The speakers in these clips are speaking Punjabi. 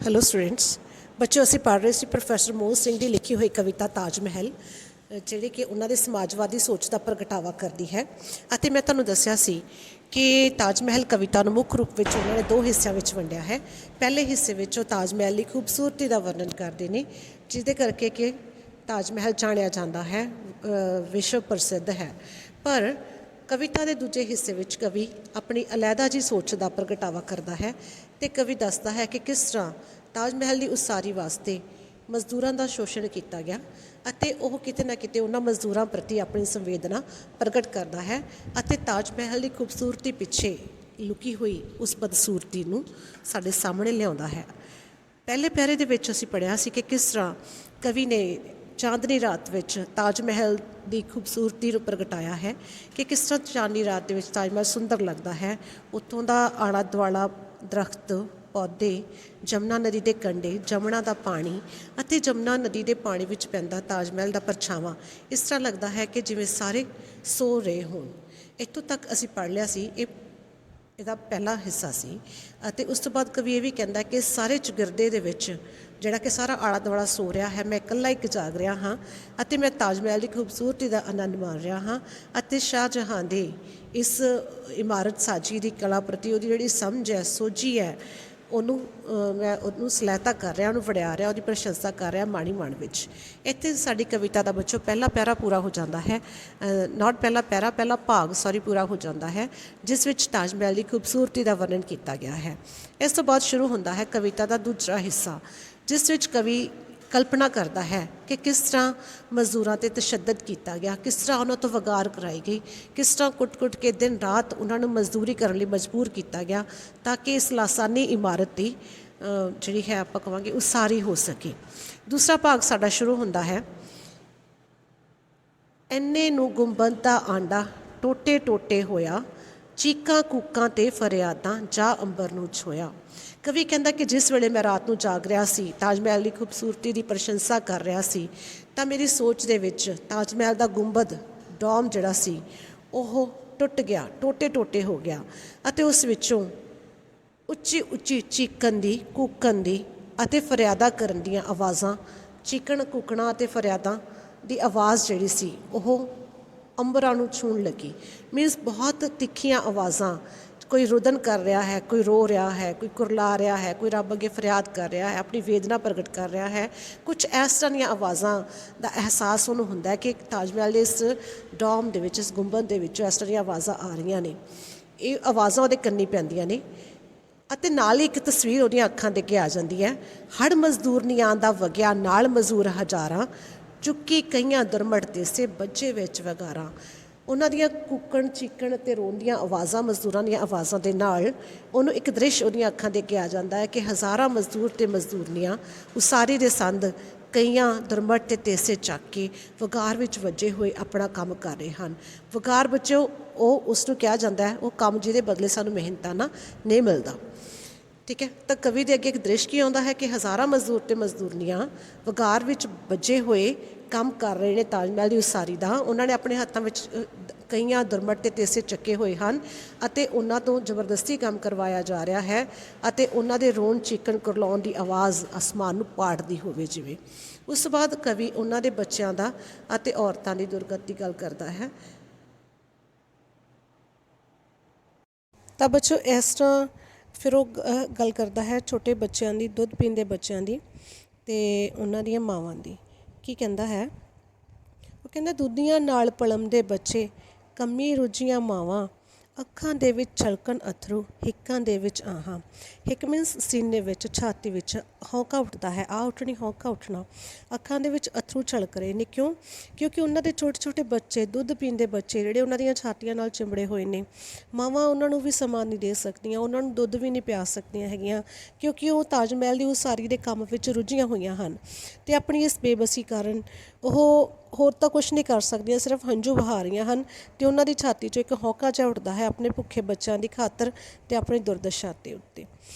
Hello students. बच्चों ਅਸੀਂ पढ़ रहे सी प्रोफैसर मोहन सिंह की लिखी हुई कविता ताज महल ਜਿਹੜੀ कि उन्होंने समाजवादी सोच का प्रगटावा करती है। ਅਤੇ मैं ਤੁਹਾਨੂੰ ਦੱਸਿਆ ਸੀ कि ताज महल कविता ਨੂੰ ਮੁੱਖ ਰੂਪ ਵਿੱਚ ਉਹਨਾਂ ਨੇ ਦੋ ਹਿੱਸਿਆਂ ਵਿੱਚ ਵੰਡਿਆ ਹੈ। ਪਹਿਲੇ ਹਿੱਸੇ ਵਿੱਚ ਉਹ ਤਾਜ ਮਹਿਲ ਦੀ ਖੂਬਸੂਰਤੀ ਦਾ ਵਰਣਨ ਕਰਦੇ ਨੇ, ਜਿਹਦੇ ਕਰਕੇ ਕਿ ਤਾਜ ਮਹਿਲ ਜਾਣਿਆ ਜਾਂਦਾ ਹੈ, ਵਿਸ਼ਵ ਪ੍ਰਸਿੱਧ ਹੈ। ਪਰ कविता के दूजे हिस्से में कवि अपनी अलैदा जी सोच का प्रगटावा करता है तो कवि दसदा है कि किस तरह ताज महल की उसारी वास्ते मजदूरों का शोषण किया गया ਅਤੇ ਉਹ ਕਿਤੇ ਨਾ ਕਿਤੇ ਉਹਨਾਂ ਮਜ਼ਦੂਰਾਂ ਪ੍ਰਤੀ ਆਪਣੀ ਸੰਵੇਦਨਾ ਪ੍ਰਗਟ ਕਰਦਾ ਹੈ ਅਤੇ ਤਾਜ ਮਹਿਲ ਦੀ ਖੂਬਸੂਰਤੀ ਪਿੱਛੇ ਲੁਕੀ ਹੋਈ ਉਸ ਬਦਸੂਰਤੀ ਨੂੰ ਸਾਡੇ ਸਾਹਮਣੇ ਲਿਆਉਂਦਾ ਹੈ। ਪਹਿਲੇ ਪੈਰੇ ਦੇ ਵਿੱਚ ਅਸੀਂ ਪੜ੍ਹਿਆ ਸੀ ਕਿ ਕਿਸ ਤਰ੍ਹਾਂ ਕਵੀ ਨੇ ਚਾਂਦਨੀ ਰਾਤ ਵਿੱਚ ਤਾਜ महल ਦੀ ਖੂਬਸੂਰਤੀ ਨੂੰ ਪ੍ਰਗਟਾਇਆ ਹੈ ਕਿ ਕਿਸ ਤਰ੍ਹਾਂ ਚਾਂਦਨੀ ਰਾਤ ਦੇ ਵਿੱਚ ਤਾਜ ਮਹਿਲ ਸੁੰਦਰ ਲੱਗਦਾ ਹੈ। ਉੱਥੋਂ ਦਾ ਆਲਾ ਦੁਆਲਾ ਦਰਖਤ पौधे, जमुना नदी के कंढे, जमुना का पानी और जमुना नदी के पानी में पैंदा ताज महल का परछावां इस तरह लगता है कि जिवें सारे सो रहे होण। इत्थों तक असी पढ़ लिया सी, ਇਹਦਾ पहला हिस्सा सी। ਅਤੇ उस तो बाद कवि ये भी कहता कि सारे चौगिरदे दे विच ਜਿਹੜਾ कि सारा आला दुआला सो रहा है, मैं इकल्ला एक जाग रहा हाँ ਅਤੇ मैं ताज महल की खूबसूरती का आनंद माण रहा हाँ ਅਤੇ शाहजहां दे इस इमारत साजी की कला प्रति ਉਹਦੀ ਜਿਹੜੀ समझ है, सोझी है, ਉਹਨੂੰ ਮੈਂ ਉਹਨੂੰ ਸਲਾਹਤਾ ਕਰ ਰਿਹਾ, ਉਹਨੂੰ ਵੜਿਆ ਰਿਹਾ, ਉਹਦੀ ਪ੍ਰਸ਼ੰਸਾ ਕਰ ਰਿਹਾ ਮਾਣੀ ਮਨ ਵਿੱਚ। ਇੱਥੇ ਸਾਡੀ ਕਵਿਤਾ ਦਾ ਬੱਚੋ ਪਹਿਲਾ ਪੈਰਾ ਪੂਰਾ ਹੋ ਜਾਂਦਾ ਹੈ, ਨਾਟ ਪਹਿਲਾ ਪੈਰਾ, ਪਹਿਲਾ ਭਾਗ ਪੂਰਾ ਹੋ ਜਾਂਦਾ ਹੈ, ਜਿਸ ਵਿੱਚ ਤਾਜ ਮਹਿਲ ਦੀ ਖੂਬਸੂਰਤੀ ਦਾ ਵਰਣਨ ਕੀਤਾ ਗਿਆ ਹੈ। ਇਸ ਤੋਂ ਬਾਅਦ ਸ਼ੁਰੂ ਹੁੰਦਾ ਹੈ ਕਵਿਤਾ ਦਾ ਦੂਜਾ ਹਿੱਸਾ, ਜਿਸ ਵਿੱਚ ਕਵੀ कल्पना करता है कि किस तरह मजदूरों पर तशद्दद किया गया, किस तरह उन्होंने तो वगार कराई गई, किस तरह कुट कुट के दिन रात उन्होंने मजदूरी करने लिए मजबूर किया गया ताकि इस लासानी इमारत की जी है आप कहेंगे उसारी हो सके। दूसरा भाग साडा शुरू होता है, इन्ने नूं गुंबद दा आंडा टोटे टोटे होया, चीकां कूकां ते फरियादां जा अंबर नूं छोया। कवि कहता कि जिस वेले मैं रात को जाग रहा सी, ताज महल की खूबसूरती की प्रशंसा कर रहा सी, तो मेरी सोच दे विच ताज महल का गुंबद डोम जिहड़ा सी ओह टुट गया, टोटे टोटे हो गया अते उस विचों उच्ची उच्ची चीकन दी, कूकन दी अते फरियादा करन दीआं आवाज़ां, चीकण कूकणा अते फरियादा दी आवाज़ जिहड़ी सी ओह अंबरां नूं छूण लगी। मीनस बहुत तिखियां आवाज़ां, कोई रुदन कर रहा है, कोई रो रहा है, कोई कुरला रहा है, कोई रब अगे फरियाद कर रहा है, अपनी वेदना प्रगट कर रहा है। कुछ इस तरह दी आवाज़ां का एहसास उन्होंने होंदा है कि ताज महल इस डोम दे विच, इस गुंबद दे विचों इस तरह दी आवाज़ां आ रही ने, ये आवाज़ां उहदे कन्नी पैंदियां ने ਅਤੇ ਨਾਲ ਹੀ ਇੱਕ ਤਸਵੀਰ ਉਹਦੀਆਂ ਅੱਖਾਂ ਦੇ ਕੇ ਆ ਜਾਂਦੀ ਹੈ, ਹੜ ਮਜ਼ਦੂਰ ਨਹੀਂ ਆਂਦਾ ਵਗਿਆ ਨਾਲ ਮਜ਼ਦੂਰ ਹਜ਼ਾਰਾਂ, ਚੁੱਕੀ ਕਈਆਂ ਦੁਰਮਟ ਤੇ ਸੇ ਬੱਜੇ ਵਿੱਚ ਵਗਾਰਾਂ। ਉਹਨਾਂ ਦੀਆਂ ਕੂਕਣ ਚੀਕਣ ਅਤੇ ਰੋਣ ਦੀਆਂ ਆਵਾਜ਼ਾਂ, ਮਜ਼ਦੂਰਾਂ ਦੀਆਂ ਆਵਾਜ਼ਾਂ ਦੇ ਨਾਲ ਉਹਨੂੰ ਇੱਕ ਦ੍ਰਿਸ਼ ਉਹਦੀਆਂ ਅੱਖਾਂ ਦੇ ਕੇ ਆ ਜਾਂਦਾ ਹੈ ਕਿ ਹਜ਼ਾਰਾਂ ਮਜ਼ਦੂਰ ਅਤੇ ਮਜ਼ਦੂਰਨੀਆਂ ਉਸਾਰੀ ਦੇ ਸੰਦ ਕਈਆਂ ਦੁਰਮਟ ਅਤੇ ਤੇਸੇ ਚੱਕ ਕੇ ਵਗਾਰ ਵਿੱਚ ਵੱਜੇ ਹੋਏ ਆਪਣਾ ਕੰਮ ਕਰ ਰਹੇ ਹਨ। ਵਗਾਰ ਬੱਚੋ ਉਹ ਉਸ ਨੂੰ ਕਿਹਾ ਜਾਂਦਾ ਹੈ ਉਹ ਕੰਮ ਜਿਹਦੇ ਬਦਲੇ ਸਾਨੂੰ ਮਿਹਨਤਾਨਾ ਨਹੀਂ ਮਿਲਦਾ। ठीक है, तो कवि के अगे एक दृश्य की आता है कि हज़ारां मजदूर ते मजदूरनियां वगार विच बजे हुए काम कर रहे हैं ताज महल की उसारी का। उन्होंने अपने हाथों में कई दुरमट ते तेसे चुके हुए हैं अते उन्हां तो जबरदस्ती काम करवाया जा रहा है अते उन्हां दे रोण चीकण कुरलाउण की आवाज़ आसमान नूं पाड़दी होवे जिवें। उस तो बाद कवि उन्हां दे बच्चों का अते औरतां दी दुर्गत की गल करता है। तो बच्चों इस तरह फिर वो गल करता है छोटे बच्चों की, दुध पींदे बच्चों की ते उन्हां दियां मावां दी। की कहंदा है, वो कहंदा दुधियां नाल पलमदे बच्चे, कम्मी रुझियां मावां, ਅੱਖਾਂ ਦੇ ਵਿੱਚ ਛਲਕਣ ਅਥਰੂ, ਹਿੱਕਾਂ ਦੇ ਵਿੱਚ ਆਹਾਂ। ਹਿੱਕ ਮੀਨਸ ਸੀਨੇ ਵਿੱਚ, ਛਾਤੀ ਵਿੱਚ ਹੌਂਕਾ ਉੱਠਦਾ ਹੈ, ਆ ਉੱਠਣੀ, ਹੌਂਕਾ ਉੱਠਣਾ। ਅੱਖਾਂ ਦੇ ਵਿੱਚ ਅਥਰੂ ਛਲਕ ਰਹੇ ਨੇ, ਕਿਉਂ? ਕਿਉਂਕਿ ਉਹਨਾਂ ਦੇ ਛੋਟੇ ਛੋਟੇ ਬੱਚੇ, ਦੁੱਧ ਪੀਂਦੇ ਬੱਚੇ ਜਿਹੜੇ ਉਹਨਾਂ ਦੀਆਂ ਛਾਤੀਆਂ ਨਾਲ ਚਿੰਬੜੇ ਹੋਏ ਨੇ। ਮਾਵਾਂ ਉਹਨਾਂ ਨੂੰ ਵੀ ਸਮਾਂ ਨਹੀਂ ਦੇ ਸਕਦੀਆਂ, ਉਹਨਾਂ ਨੂੰ ਦੁੱਧ ਵੀ ਨਹੀਂ ਪਿਆ ਸਕਦੀਆਂ ਹੈਗੀਆਂ, ਕਿਉਂਕਿ ਉਹ ਤਾਜ ਮਹਿਲ ਦੀ ਉਸਾਰੀ ਦੇ ਕੰਮ ਵਿੱਚ ਰੁੱਝੀਆਂ ਹੋਈਆਂ ਹਨ ਅਤੇ ਆਪਣੀ ਇਸ ਬੇਬਸੀ ਕਾਰਨ ਉਹ ਹੋਰ ਤਾਂ ਕੁਛ ਨਹੀਂ ਕਰ ਸਕਦੀਆਂ, ਸਿਰਫ ਹੰਝੂ ਵਹਾ ਰਹੀਆਂ ਹਨ ਅਤੇ ਉਹਨਾਂ ਦੀ ਛਾਤੀ 'ਚੋਂ ਇੱਕ ਹੌਂਕਾ ਜਿਹਾ ਉੱਠਦਾ ਹੈ ਆਪਣੇ ਭੁੱਖੇ ਬੱਚਿਆਂ ਦੀ ਖਾਤਰ ਅਤੇ ਆਪਣੀ ਦੁਰਦਸ਼ਾ ਦੇ ਉੱਤੇ।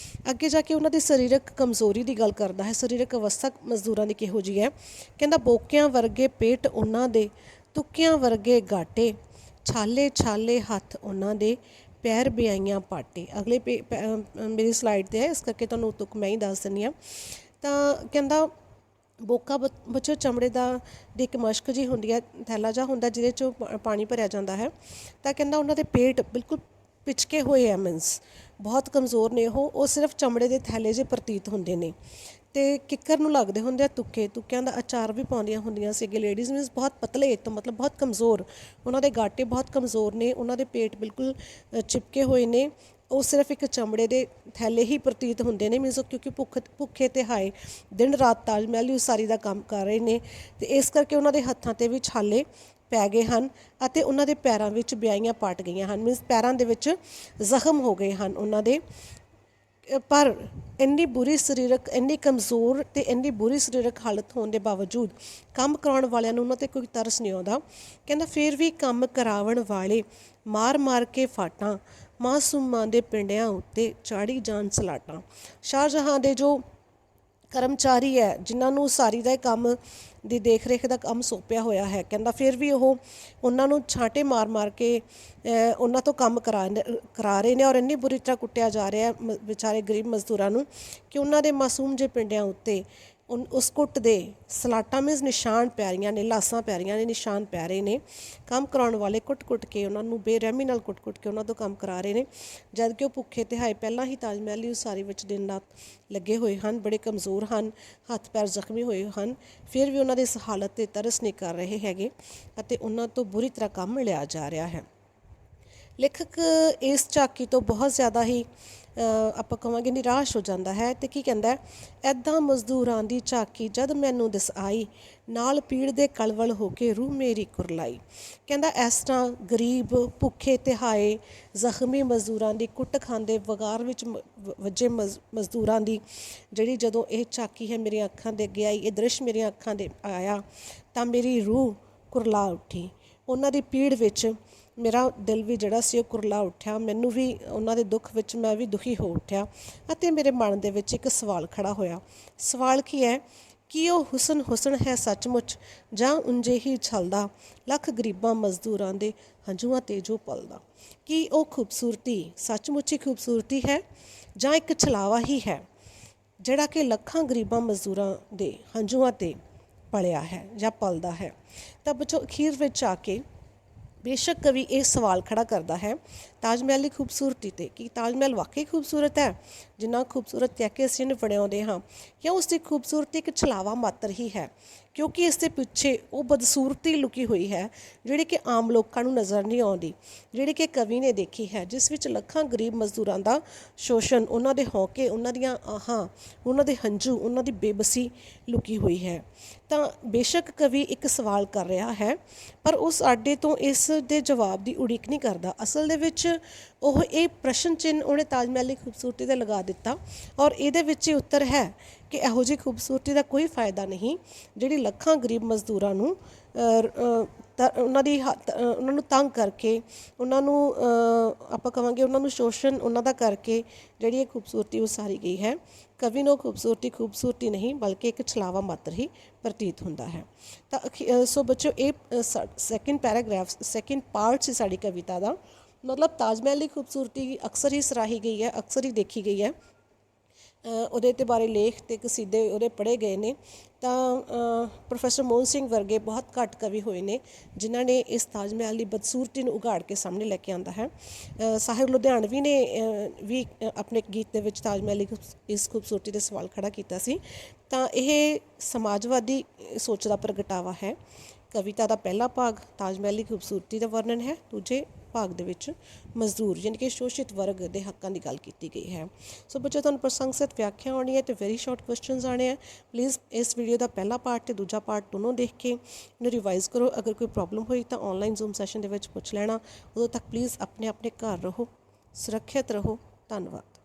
ਅੱਗੇ ਜਾ ਕੇ ਉਹਨਾਂ ਦੀ ਸਰੀਰਕ ਕਮਜ਼ੋਰੀ ਦੀ ਗੱਲ ਕਰਦਾ ਹੈ। ਸਰੀਰਕ ਅਵਸਥਾ ਮਜ਼ਦੂਰਾਂ ਦੀ ਕਿਹੋ ਜਿਹੀ ਹੈ? ਕਹਿੰਦਾ ਬੋਕਿਆਂ ਵਰਗੇ ਪੇਟ ਉਹਨਾਂ ਦੇ, ਤੁੱਕਿਆਂ ਵਰਗੇ ਗਾਟੇ, ਛਾਲੇ ਛਾਲੇ ਹੱਥ ਉਹਨਾਂ ਦੇ, ਪੈਰ ਬਿਆਈਆਂ ਪਾਟੇ। ਅਗਲੇ ਮੇਰੀ ਸਲਾਈਡ 'ਤੇ ਹੈ, ਇਸ ਕਰਕੇ ਤੁਹਾਨੂੰ ਤੁਕ ਮੈਂ ਹੀ ਦੱਸ ਦਿੰਦੀ ਹਾਂ। ਤਾਂ ਕਹਿੰਦਾ ਬੋਕਾ ਬੱਚੋ ਚਮੜੇ ਦੀ ਇੱਕ ਮਸ਼ਕ ਜੀ ਹੁੰਦੀ ਹੈ, ਥੈਲਾ ਜਿਹਾ ਹੁੰਦਾ ਜਿਹਦੇ 'ਚੋਂ ਪਾਣੀ ਭਰਿਆ ਜਾਂਦਾ ਹੈ। ਤਾਂ ਕਹਿੰਦਾ ਉਹਨਾਂ ਦੇ ਪੇਟ ਬਿਲਕੁਲ ਪਿਚਕੇ ਹੋਏ ਆ, ਮੀਨਸ ਬਹੁਤ ਕਮਜ਼ੋਰ ਨੇ ਉਹ ਸਿਰਫ ਚਮੜੇ ਦੇ ਥੈਲੇ ਜਿਹੇ ਪ੍ਰਤੀਤ ਹੁੰਦੇ ਨੇ। ਅਤੇ ਕਿੱਕਰ ਨੂੰ ਲੱਗਦੇ ਹੁੰਦੇ ਆ ਤੁੱਕੇ, ਤੁੱਕਿਆਂ ਦਾ ਅਚਾਰ ਵੀ ਪਾਉਂਦੀਆਂ ਹੁੰਦੀਆਂ ਸੀਗੇ ਲੇਡੀਜ਼, ਮੀਨਸ ਬਹੁਤ ਪਤਲੇ ਤੋਂ ਮਤਲਬ ਬਹੁਤ ਕਮਜ਼ੋਰ, ਉਹਨਾਂ ਦੇ ਗਾਟੇ ਬਹੁਤ ਕਮਜ਼ੋਰ ਨੇ, ਉਹਨਾਂ ਦੇ ਪੇਟ ਬਿਲਕੁਲ ਚਿਪਕੇ ਹੋਏ ਨੇ। ਉਹ ਸਿਰਫ ਇੱਕ ਚਮੜੇ ਦੇ ਥੈਲੇ ਹੀ ਪ੍ਰਤੀਤ ਹੁੰਦੇ ਨੇ, ਮੀਨਸ ਕਿਉਂਕਿ ਭੁੱਖੇ ਤੇ ਹਾਏ ਦਿਨ ਰਾਤ ਤਾਜ ਮਹਿਲ ਦੀ ਉਸਾਰੀ ਦਾ ਕੰਮ ਕਰ ਰਹੇ ਨੇ, ਅਤੇ ਇਸ ਕਰਕੇ ਉਹਨਾਂ ਦੇ ਹੱਥਾਂ 'ਤੇ ਵੀ ਛਾਲੇ ਪੈ ਗਏ ਹਨ ਅਤੇ ਉਹਨਾਂ ਦੇ ਪੈਰਾਂ ਵਿੱਚ ਬਿਆਈਆਂ ਪਾਟ ਗਈਆਂ ਹਨ, ਮੀਨਸ ਪੈਰਾਂ ਦੇ ਵਿੱਚ ਜ਼ਖਮ ਹੋ ਗਏ ਹਨ ਉਹਨਾਂ ਦੇ। ਪਰ ਇੰਨੀ ਕਮਜ਼ੋਰ ਅਤੇ ਇੰਨੀ ਬੁਰੀ ਸਰੀਰਕ ਹਾਲਤ ਹੋਣ ਦੇ ਬਾਵਜੂਦ ਕੰਮ ਕਰਾਉਣ ਵਾਲਿਆਂ ਨੂੰ ਉਹਨਾਂ 'ਤੇ ਕੋਈ ਤਰਸ ਨਹੀਂ ਆਉਂਦਾ। ਕਹਿੰਦਾ ਫਿਰ ਵੀ ਕੰਮ ਕਰਾਉਣ ਵਾਲੇ ਮਾਰ ਮਾਰ ਕੇ ਫਾਟਾਂ, ਮਾਸੂਮਾਂ ਦੇ ਪਿੰਡਿਆਂ ਉੱਤੇ ਚਾੜੀ ਜਾਣ ਸਲਾਟਾਂ। ਸ਼ਾਹਜਹਾਂ ਦੇ ਜੋ ਕਰਮਚਾਰੀ ਹੈ, ਜਿਨ੍ਹਾਂ ਨੂੰ ਉਸਾਰੀ ਦਾ ਕੰਮ ਦੀ ਦੇਖ ਰੇਖ ਦਾ ਕੰਮ ਸੌਂਪਿਆ ਹੋਇਆ ਹੈ, ਕਹਿੰਦਾ ਫਿਰ ਵੀ ਉਹ ਉਹਨਾਂ ਨੂੰ ਛਾਂਟੇ ਮਾਰ ਮਾਰ ਕੇ ਉਹਨਾਂ ਤੋਂ ਕੰਮ ਕਰਾ ਰਹੇ ਨੇ, ਔਰ ਇੰਨੀ ਬੁਰੀ ਤਰ੍ਹਾਂ ਕੁੱਟਿਆ ਜਾ ਰਿਹਾ ਵਿਚਾਰੇ ਗਰੀਬ ਮਜ਼ਦੂਰਾਂ ਨੂੰ ਕਿ ਉਹਨਾਂ ਦੇ ਮਾਸੂਮ ਜਿਹੇ ਪਿੰਡਿਆਂ ਉੱਤੇ ਉਸ ਕੁੱਟ ਦੇ ਸਲਾਟਾਂ ਮੀਨਸ ਨਿਸ਼ਾਨ ਪੈ ਰਹੀਆਂ ਨੇ, ਲਾਸਾਂ ਪੈ ਰਹੀਆਂ ਨੇ, ਨਿਸ਼ਾਨ ਪੈ ਰਹੇ ਨੇ। ਕੰਮ ਕਰਾਉਣ ਵਾਲੇ ਕੁੱਟ ਕੇ ਉਹਨਾਂ ਨੂੰ ਬੇਰਹਿਮੀ ਨਾਲ ਕੁੱਟ ਕੇ ਉਹਨਾਂ ਤੋਂ ਕੰਮ ਕਰਾ ਰਹੇ ਨੇ, ਜਦ ਕਿ ਉਹ ਭੁੱਖੇ ਤਿਹਾਏ ਪਹਿਲਾਂ ਹੀ ਤਾਜ ਮਹਿਲ ਦੀ ਉਸਾਰੀ ਵਿੱਚ ਦਿਨ ਰਾਤ ਲੱਗੇ ਹੋਏ ਹਨ, ਬੜੇ ਕਮਜ਼ੋਰ ਹਨ, ਹੱਥ ਪੈਰ ਜ਼ਖਮੀ ਹੋਏ ਹਨ, ਫਿਰ ਵੀ ਉਹਨਾਂ ਦੀ ਇਸ ਹਾਲਤ 'ਤੇ ਤਰਸ ਨਹੀਂ ਕਰ ਰਹੇ ਹੈਗੇ ਅਤੇ ਉਹਨਾਂ ਤੋਂ ਬੁਰੀ ਤਰ੍ਹਾਂ ਕੰਮ ਲਿਆ ਜਾ ਰਿਹਾ ਹੈ। ਲੇਖਕ ਇਸ ਝਾਕੀ ਤੋਂ ਬਹੁਤ ਜ਼ਿਆਦਾ ਹੀ ਆਪਾਂ ਕਹਾਂਗੇ ਨਿਰਾਸ਼ ਹੋ ਜਾਂਦਾ ਹੈ ਅਤੇ ਕੀ ਕਹਿੰਦਾ, ਐਦਾਂ ਮਜ਼ਦੂਰਾਂ ਦੀ ਝਾਕੀ ਜਦ ਮੈਨੂੰ ਦਿਸ ਆਈ, ਨਾਲ ਪੀੜ ਦੇ ਕਲਵਲ ਹੋ ਕੇ ਰੂਹ ਮੇਰੀ ਕੁਰਲਾਈ। ਕਹਿੰਦਾ ਇਸ ਤਰ੍ਹਾਂ ਗਰੀਬ ਭੁੱਖੇ ਤਿਹਾਏ ਜ਼ਖਮੀ ਮਜ਼ਦੂਰਾਂ ਦੀ ਕੁੱਟ ਖਾਂਦੇ ਵਗਾਰ ਵਿੱਚ ਵੱਜੇ ਮਜ਼ਦੂਰਾਂ ਦੀ ਜਿਹੜੀ ਜਦੋਂ ਇਹ ਝਾਕੀ ਹੈ ਮੇਰੀਆਂ ਅੱਖਾਂ ਦੇ ਅੱਗੇ ਆਈ, ਇਹ ਦ੍ਰਿਸ਼ ਮੇਰੀਆਂ ਅੱਖਾਂ ਦੇ ਆਇਆ ਤਾਂ ਮੇਰੀ ਰੂਹ ਕੁਰਲਾ ਉੱਠੀ। ਉਹਨਾਂ ਦੀ ਪੀੜ ਵਿੱਚ ਮੇਰਾ ਦਿਲ ਵੀ ਜਿਹੜਾ ਸੀ ਉਹ ਕੁਰਲਾ ਉੱਠਿਆ, ਮੈਨੂੰ ਵੀ ਉਹਨਾਂ ਦੇ ਦੁੱਖ ਵਿੱਚ ਮੈਂ ਵੀ ਦੁਖੀ ਹੋ ਉੱਠਿਆ ਅਤੇ ਮੇਰੇ ਮਨ ਦੇ ਵਿੱਚ ਇੱਕ ਸਵਾਲ ਖੜਾ ਹੋਇਆ। ਸਵਾਲ ਕੀ ਹੈ ਕਿ ਉਹ ਹੁਸਨ ਹੈ ਸੱਚਮੁੱਚ ਜਾਂ ਉਂਝੇ ਹੀ ਛਲਦਾ ਲੱਖ ਗਰੀਬਾਂ ਮਜ਼ਦੂਰਾਂ ਦੇ ਹੰਝੂਆਂ 'ਤੇ ਜੋ ਪਲਦਾ। ਕੀ ਉਹ ਖੂਬਸੂਰਤੀ ਸੱਚਮੁੱਚ ਹੀ ਖੂਬਸੂਰਤੀ ਹੈ ਜਾਂ ਇੱਕ ਛਲਾਵਾ ਹੀ ਹੈ ਜਿਹੜਾ ਕਿ ਲੱਖਾਂ ਗਰੀਬਾਂ ਮਜ਼ਦੂਰਾਂ ਦੇ ਹੰਝੂਆਂ 'ਤੇ ਪਲਿਆ ਹੈ ਜਾਂ ਪਲਦਾ ਹੈ। ਤਾਂ ਬੱਚੋ ਅਖੀਰ ਵਿੱਚ ਆ ਕੇ ਬੇਸ਼ੱਕ ਕਵੀ ਇਹ ਸਵਾਲ ਖੜਾ ਕਰਦਾ ਹੈ ਤਾਜ ਮਹਿਲ ਦੀ ਖੂਬਸੂਰਤੀ 'ਤੇ ਕਿ ਤਾਜ ਮਹਿਲ ਵਾਕਈ ਖੂਬਸੂਰਤ ਹੈ, ਜਿੰਨਾ ਖੂਬਸੂਰਤ ਕਹਿ ਕੇ ਅਸੀਂ ਇਹਨੂੰ ਬਣਾਉਂਦੇ ਹਾਂ, ਜਾਂ ਉਸ ਦੀ ਖੂਬਸੂਰਤੀ ਇੱਕ ਛਲਾਵਾ ਮਾਤਰ ਹੀ ਹੈ, ਕਿਉਂਕਿ ਇਸ ਦੇ ਪਿੱਛੇ ਉਹ ਬਦਸੂਰਤੀ ਲੁਕੀ ਹੋਈ ਹੈ ਜਿਹੜੀ ਕਿ ਆਮ ਲੋਕਾਂ ਨੂੰ ਨਜ਼ਰ ਨਹੀਂ ਆਉਂਦੀ, ਜਿਹੜੀ ਕਿ ਕਵੀ ਨੇ ਦੇਖੀ ਹੈ, ਜਿਸ ਵਿੱਚ ਲੱਖਾਂ ਗਰੀਬ ਮਜ਼ਦੂਰਾਂ ਦਾ ਸ਼ੋਸ਼ਣ, ਉਹਨਾਂ ਦੇ ਹੌਕੇ, ਉਹਨਾਂ ਦੀਆਂ ਆਹਾਂ, ਉਹਨਾਂ ਦੇ ਹੰਝੂ, ਉਹਨਾਂ ਦੀ ਬੇਬਸੀ ਲੁਕੀ ਹੋਈ ਹੈ। ਤਾਂ ਬੇਸ਼ੱਕ ਕਵੀ ਇੱਕ ਸਵਾਲ ਕਰ ਰਿਹਾ ਹੈ ਪਰ ਉਸ ਆਡੇ ਤੋਂ ਇਸ ਦੇ ਜਵਾਬ ਦੀ ਉਡੀਕ ਨਹੀਂ ਕਰਦਾ। ਅਸਲ ਦੇ ਵਿੱਚ ਉਹ ਇਹ ਪ੍ਰਸ਼ਨ ਚਿੰਨ੍ਹ ਉਹਨੇ ਤਾਜ ਮਹਿਲ ਦੀ ਖੂਬਸੂਰਤੀ 'ਤੇ ਲਗਾ ਦਿੱਤਾ ਔਰ ਇਹਦੇ ਵਿੱਚ ਹੀ ਉੱਤਰ ਹੈ ਕਿ ਇਹੋ ਜਿਹੀ ਖੂਬਸੂਰਤੀ ਦਾ ਕੋਈ ਫਾਇਦਾ ਨਹੀਂ ਜਿਹੜੀ ਲੱਖਾਂ ਗਰੀਬ ਮਜ਼ਦੂਰਾਂ ਨੂੰ ਉਹਨਾਂ ਨੂੰ ਤੰਗ ਕਰਕੇ, ਉਹਨਾਂ ਨੂੰ ਆਪਾਂ ਕਹਾਂਗੇ ਉਹਨਾਂ ਨੂੰ ਸ਼ੋਸ਼ਣ ਉਹਨਾਂ ਦਾ ਕਰਕੇ ਜਿਹੜੀ ਇਹ ਖੂਬਸੂਰਤੀ ਉਸਾਰੀ ਗਈ ਹੈ। ਕਵੀ ਨੂੰ ਖੂਬਸੂਰਤੀ ਨਹੀਂ ਬਲਕਿ ਇੱਕ ਛਲਾਵਾ ਮਾਤਰ ਹੀ ਪ੍ਰਤੀਤ ਹੁੰਦਾ ਹੈ। ਤਾਂ ਸੋ ਬੱਚੋ ਇਹ ਸੈਕਿੰਡ ਪਾਰਟ ਸੀ ਸਾਡੀ ਕਵਿਤਾ ਦਾ। ਮਤਲਬ ਤਾਜ ਮਹਿਲ ਦੀ ਖੂਬਸੂਰਤੀ ਅਕਸਰ ਹੀ ਸਰਾਹੀ ਗਈ ਹੈ, ਅਕਸਰ ਹੀ ਦੇਖੀ ਗਈ ਹੈ, ਉਹਦੇ ਤੇ ਬਾਰੇ ਲੇਖ ਅਤੇ ਕਸੀਦੇ ਉਹਦੇ ਪੜ੍ਹੇ ਗਏ ਨੇ। ਤਾਂ ਪ੍ਰੋਫੈਸਰ ਮੋਹਨ ਸਿੰਘ ਵਰਗੇ ਬਹੁਤ ਘੱਟ ਕਵੀ ਹੋਏ ਨੇ ਜਿਨ੍ਹਾਂ ਨੇ ਇਸ ਤਾਜ ਮਹਿਲ ਦੀ ਬਦਸੂਰਤੀ ਨੂੰ ਉਘਾੜ ਕੇ ਸਾਹਮਣੇ ਲੈ ਕੇ ਆਉਂਦਾ ਹੈ। ਸਾਹਿਬ ਲੁਧਿਆਣਵੀ ਨੇ ਵੀ ਆਪਣੇ ਗੀਤ ਦੇ ਵਿੱਚ ਤਾਜ ਮਹਿਲ ਦੀ ਇਸ ਖੂਬਸੂਰਤੀ 'ਤੇ ਸਵਾਲ ਖੜਾ ਕੀਤਾ ਸੀ। ਤਾਂ ਇਹ ਸਮਾਜਵਾਦੀ ਸੋਚ ਦਾ ਪ੍ਰਗਟਾਵਾ ਹੈ। ਕਵਿਤਾ ਦਾ ਪਹਿਲਾ ਭਾਗ ਤਾਜ ਮਹਿਲ ਦੀ ਖੂਬਸੂਰਤੀ ਦਾ ਵਰਣਨ ਹੈ, ਦੂਜੇ ਭਾਗ ਦੇ ਵਿੱਚ ਮਜ਼ਦੂਰ ਯਾਨੀ ਕਿ ਸ਼ੋਸ਼ਿਤ ਵਰਗ ਦੇ ਹੱਕਾਂ ਦੀ ਗੱਲ ਕੀਤੀ ਗਈ ਹੈ। ਸੋ ਬੱਚੇ ਤੁਹਾਨੂੰ ਪ੍ਰਸੰਗ ਸਹਿਤ ਵਿਆਖਿਆ ਆਉਣੀ ਹੈ ਅਤੇ ਵੈਰੀ ਸ਼ਾਰਟ ਕੁਐਸਚਨਸ ਆਉਣੇ ਆ। ਪਲੀਜ਼ ਇਸ ਵੀਡੀਓ ਦਾ ਪਹਿਲਾ ਪਾਰਟ ਅਤੇ ਦੂਜਾ ਪਾਰਟ ਦੋਨੋਂ ਦੇਖ ਕੇ ਇਹਨੂੰ ਰਿਵਾਈਜ਼ ਕਰੋ। ਅਗਰ ਕੋਈ ਪ੍ਰੋਬਲਮ ਹੋਈ ਤਾਂ ਔਨਲਾਈਨ ਜ਼ੂਮ ਸੈਸ਼ਨ ਦੇ ਵਿੱਚ ਪੁੱਛ ਲੈਣਾ। ਉਦੋਂ ਤੱਕ ਪਲੀਜ਼ ਆਪਣੇ ਘਰ ਰਹੋ, ਸੁਰੱਖਿਅਤ ਰਹੋ। ਧੰਨਵਾਦ।